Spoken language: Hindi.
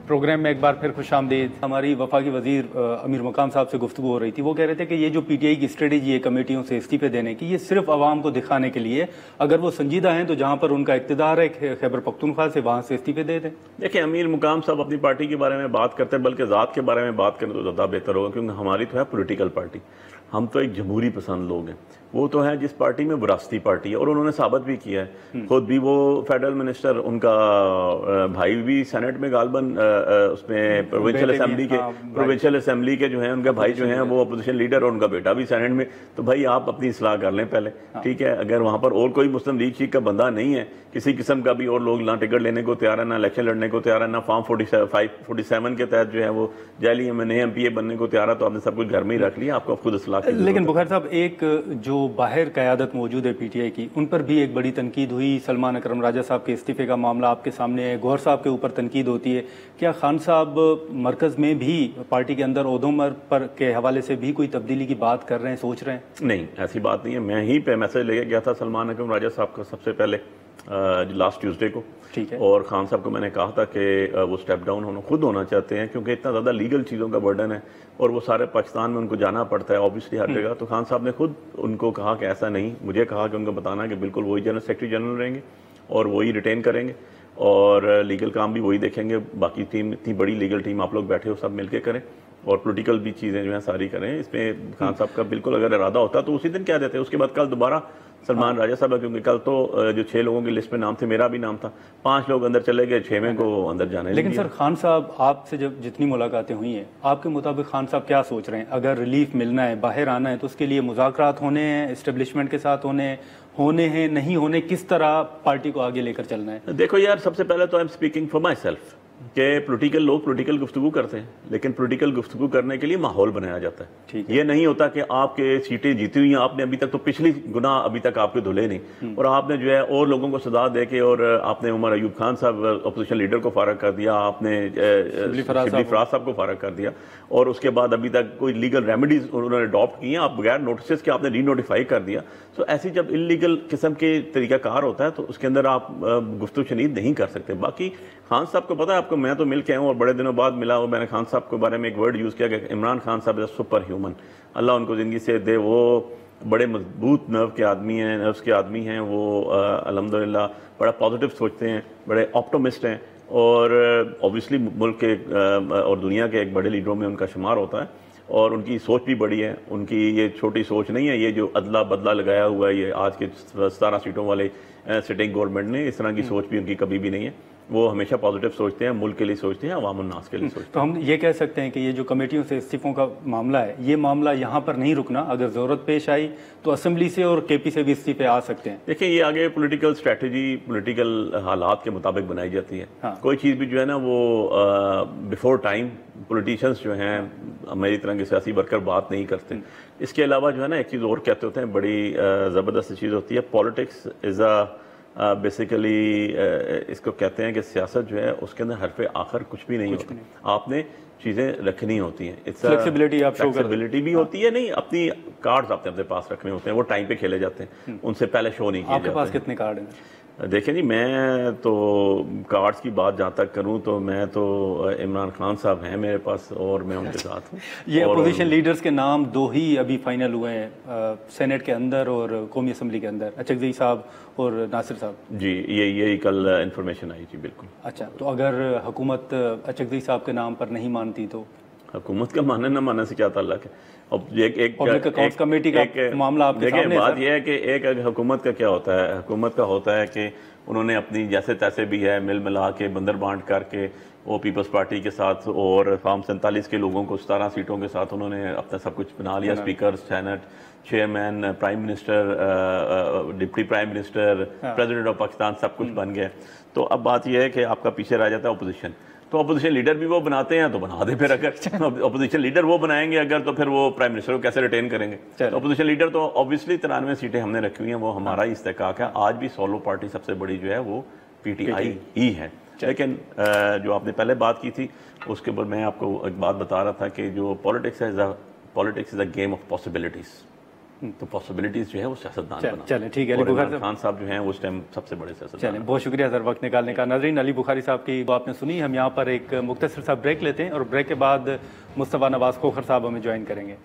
प्रोग्राम में एक बार फिर खुशामदीद। हमारी वफाकी वजीर अमीर मकाम साहब से गुफ्तगू हो रही थी। वो कह रहे थे कि ये जो पीटीआई की स्ट्रेटेजी है कमेटियों से इस्तीफे देने की, ये सिर्फ आवाम को दिखाने के लिए, अगर वो संजीदा हैं तो जहाँ पर उनका इक़्तिदार है खैबर पख्तूनख्वा से, वहाँ से इस्तीफे दे दें। देखिए, अमीर मुकाम साहब अपनी पार्टी के बारे में बात करते हैं, बल्कि ज़ात के बारे में बात करें तो ज़्यादा बेहतर होगा, क्योंकि हमारी तो है पॉलिटिकल पार्टी, हम तो एक जमहूरी पसंद लोग हैं। वो तो है जिस पार्टी में विरासती पार्टी है, और उन्होंने साबित भी किया है। खुद भी वो फेडरल मिनिस्टर, उनका भाई भी सेनेट में गालबन उसमें प्रोविंशियल असेंबली के जो है उनका भाई जो है वो अपोजिशन लीडर, और उनका बेटा भी सेनेट में। तो भाई आप अपनी इस्लाह कर लें पहले, ठीक है। अगर वहाँ पर और कोई मुस्लिम लीग शीग का बंदा नहीं है किसी किस्म का भी, और लोग ना टिकट लेने को तैयार है, ना इलेक्शन लड़ने को तैयार है, ना फॉर्म 47 के तहत जो है वो जाली MPA बनने को तैयार है, तो आपने सब कुछ घर में ही रख लिया, आपको खुद इस्लाह। लेकिन बुखार साहब, एक जो बाहर क़यादत मौजूद है पीटीआई की, उन पर भी एक बड़ी तनकीद हुई। सलमान अकरम राजा साहब के इस्तीफे का मामला आपके सामने है, गौहर साहब के ऊपर तनकीद होती है। क्या खान साहब मरकज़ में भी पार्टी के अंदर ओहदों पर के हवाले से भी कोई तब्दीली की बात कर रहे हैं, सोच रहे हैं? नहीं, ऐसी बात नहीं है। मैं ही पे मैसेज लेके गया था सलमान अकरम राजा साहब का सबसे पहले लास्ट ट्यूसडे को, ठीक है। और खान साहब को मैंने कहा था कि वो स्टेप डाउन खुद होना चाहते हैं, क्योंकि इतना ज़्यादा लीगल चीज़ों का बर्डन है और वो सारे पाकिस्तान में उनको जाना पड़ता है ऑब्वियसली हर जगह। तो खान साहब ने खुद उनको कहा कि ऐसा नहीं, मुझे कहा कि उनको बताना कि बिल्कुल वही जनरल सेक्रेटरी जनरल रहेंगे और वही रिटेन करेंगे, और लीगल काम भी वही देखेंगे। बाकी टीम, इतनी बड़ी लीगल टीम आप लोग बैठे हो, सब मिलके करें, और पॉलिटिकल भी चीज़ें जो हैं सारी करें। इसमें खान साहब का बिल्कुल अगर इरादा होता तो उसी दिन कह देते। उसके बाद कल दोबारा सलमान राजा साहब, क्योंकि कल तो जो 6 लोगों की लिस्ट में नाम थे, मेरा भी नाम था, 5 लोग अंदर चले गए, 6वें को अंदर जाने। लेकिन सर, खान साहब आपसे जब जितनी मुलाकातें हुई हैं, आपके मुताबिक खान साहब क्या सोच रहे हैं? अगर रिलीफ मिलना है, बाहर आना है, तो उसके लिए मुज़ाकरात होने हैं, इस्टेब्लिशमेंट के साथ होने हैं, नहीं होने, किस तरह पार्टी को आगे लेकर चलना है? देखो यार, सबसे पहले तो I am speaking for my self कि पॉलिटिकल लोग पॉलिटिकल गुफ्तगू करते हैं, लेकिन पॉलिटिकल गुफ्तगू करने के लिए माहौल बनाया जाता है। ये नहीं होता कि आपके सीटें जीती हुई हैं, आपने अभी तक तो पिछली गुना अभी तक आपके धुले नहीं, और आपने जो है और लोगों को सजा दे के, और आपने उमर अयूब खान साहब अपोजिशन लीडर को फारग कर दिया, आपने शिबली फराज साहब को फारग कर दिया, और उसके बाद अभी तक कोई लीगल रेमेडीज उन्होंने अडॉप्ट की हैं, आप बगैर नोटिस के आपने री-नोटिफाई कर दिया। तो ऐसी जब इलीगल किस्म के तरीकाकार होता है तो उसके अंदर आप गुफ्तगू शनीद नहीं कर सकते। बाकी खान साहब को पता है, आपको मैं तो मिल के आया हूँ और बड़े दिनों बाद मिला, और मैंने खान साहब के बारे में एक वर्ड यूज़ किया कि इमरान खान साहब इज़ सुपर ह्यूमन। अल्लाह उनको ज़िंदगी से दे, वो बड़े मजबूत नर्व के आदमी हैं, नर्व्स के आदमी हैं वो। अल्हम्दुलिल्लाह बड़ा पॉजिटिव सोचते हैं, बड़े ऑप्टिमिस्ट हैं, और ऑब्वियसली मुल्क के और दुनिया के एक बड़े लीडरों में उनका शुमार होता है, और उनकी सोच भी बड़ी है। उनकी ये छोटी सोच नहीं है, ये जो अदला बदला लगाया हुआ है ये आज के 17 सीटों वाले सिटिंग गवर्नमेंट ने, इस तरह की सोच भी उनकी कभी भी नहीं है। वो हमेशा पॉजिटिव सोचते हैं, मुल्क के लिए सोचते हैं, अवाम उन्नास के लिए सोचते हैं। तो हम ये कह सकते हैं कि ये जो कमेटियों से इस्तीफों का मामला है, ये मामला यहाँ पर नहीं रुकना, अगर ज़रूरत पेश आई तो असेंबली से और KP से भी इस्तीफे आ सकते हैं। देखिए, ये आगे पॉलिटिकल स्ट्रेटजी, पॉलिटिकल हालात के मुताबिक बनाई जाती है। हाँ। कोई चीज़ भी जो है ना वो बिफोर टाइम पॉलिटिशियंस जो हैं मेरी तरह के सियासी वर्कर बात नहीं करते। इसके अलावा जो है ना एक चीज़ और कहते होते हैं, बड़ी ज़बरदस्त चीज़ होती है, पॉलिटिक्स इज़ बेसिकली इसको कहते हैं कि सियासत जो है उसके अंदर हरफ आखिर कुछ भी नहीं होता, आपने चीज़ें रखनी होती हैं। इट्स फ्लेक्सिबिलिटी भी होती है, नहीं अपनी कार्ड्स आपने अपने पास रखने होते हैं, वो टाइम पे खेले जाते हैं, उनसे पहले शो नहीं किए जाते। आपके पास कितने कार्ड हैं? देखें जी, मैं तो कार्ड्स की बात जहाँ तक करूँ तो मैं तो इमरान खान साहब हैं मेरे पास, और मैं उनके साथ हूँ। ये अपोजिशन लीडर्स के नाम 2 ही अभी फाइनल हुए हैं, सेनेट के अंदर और कौमी असम्बली के अंदर, अचकज़ई साहब और नासिर साहब। जी, यही कल इन्फॉर्मेशन आई थी। बिल्कुल। अच्छा, तो अगर हुकूमत अचकज़ई साहब के नाम पर नहीं मानती तो हुकूमत का मानने न मानने से क्या ताल्लुक है? अब एक कमेटी का मामला आपके सामने है। बात यह है कि एक हुकूमत का क्या होता है, हुकूमत का होता है कि उन्होंने अपनी जैसे तैसे भी है मिल मिला के बंदर बांट करके वो पीपल्स पार्टी के साथ और फॉर्म 47 के लोगों को 17 सीटों के साथ उन्होंने अपना सब कुछ बना लिया, speaker, senate, chairman, prime minister, deputy prime minister, president of Pakistan, सब कुछ बन गया। तो अब बात यह है कि आपका पीछे रह जाता है अपोजिशन। तो अपोजिशन लीडर भी वो बनाते हैं तो बना दे, फिर अगर अपोजिशन लीडर वो बनाएंगे अगर, तो फिर वो प्राइम मिनिस्टर को कैसे रिटेन करेंगे? तो अपोजिशन लीडर तो ऑब्वियसली 93 सीटें हमने रखी हुई हैं, वो हमारा ही इस्तेकाक है। आज भी सोलो पार्टी सबसे बड़ी जो है वो PTI ही है। लेकिन जो आपने पहले बात की थी उसके ऊपर मैं आपको एक बात बता रहा था कि जो politics is a game of possibilities. तो पॉसिबिलिटीज जो है वो सियासतदान बना। चले ठीक है, अली बुखारी खान साहब जो हैं उस टाइम सबसे बड़े सियासतदान। चलें, बहुत शुक्रिया सर वक्त निकालने का। नाज़रीन, अली बुखारी साहब की बात आपने सुनी। हम यहाँ पर एक मुख्तसर सा ब्रेक लेते हैं और ब्रेक के बाद मुस्तफ़ा नवाज़ खोखर साहब हमें ज्वाइन करेंगे।